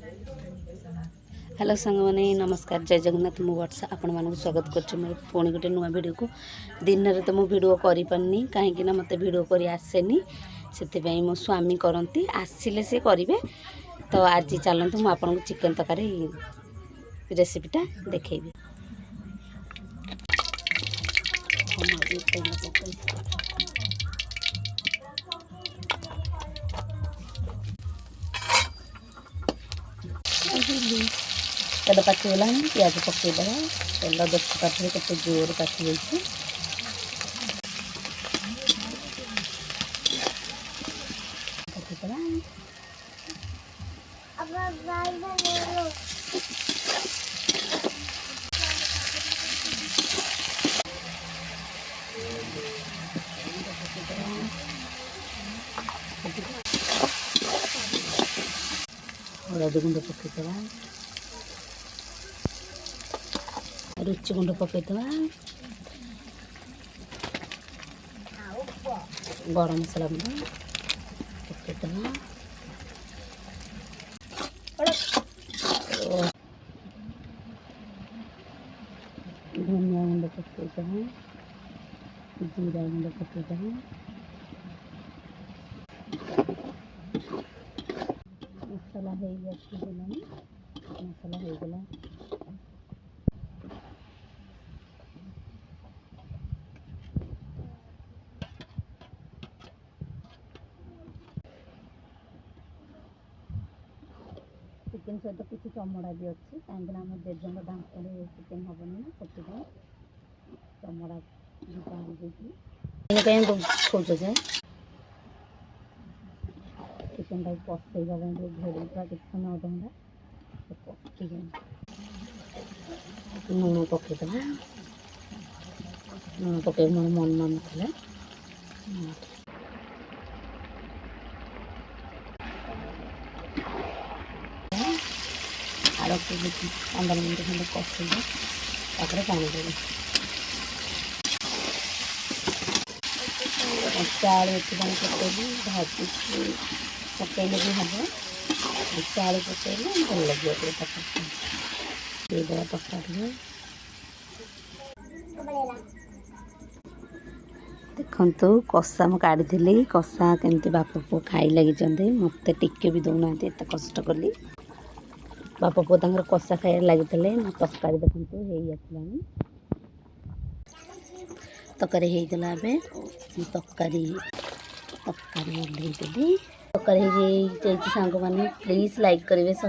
Hello सांग मैंने नमस्कार जय जगन्नाथ मु वर्षा आपण मानक स्वागत कर पुणी गोटे नुआ भिडियो को दिन में तो मुझे भिडियो कर पारनी कहीं मत भिडियो कर आसेनी से मो स्वामी करती आसिले से करेंगे। तो आज चलतु मुझे आपको चिकेन तरकारी रेसिपीटा देखी। तेल पाचिगला पिज पकईदे तेल देखी पारे के जोर पाचि जाइए। हलदी गुंड पकईदे रुचि गुंड पकईदे गरम मसला गुंड पकईदे धनिया गुंड पकईदे जीरा गुंड पकईदे मसला हो मसला होगला चिकेन सहित किसी चमड़ा भी अच्छी कहीं आम जेजन दांत चिकेन हेनी से चमड़ा कहीं खोज जाए चिकेन टाइप पसईवा घोड़ी पूरा किसी समय अधघंटा पकई लुण पकईदे लुण पकई मोर मन ना आड़ को 15 मिनट खंडे कषिले पानी देवे आलू एथपाई पकईली भाजी पकईले भी हम आलू पकईले भल लगे तक तक देखु कषा मु काढ़ी कषा केमती बाप पु खाई लगी मत टिके भी दौना एत कष्ट कली बाप पु कषा खाई लगी मो तरकारी देखु हो तकारी होगला तकारी तकारी ओल्लैदेली तकारी हो सांग मैंने प्लीज लाइक करेंगे।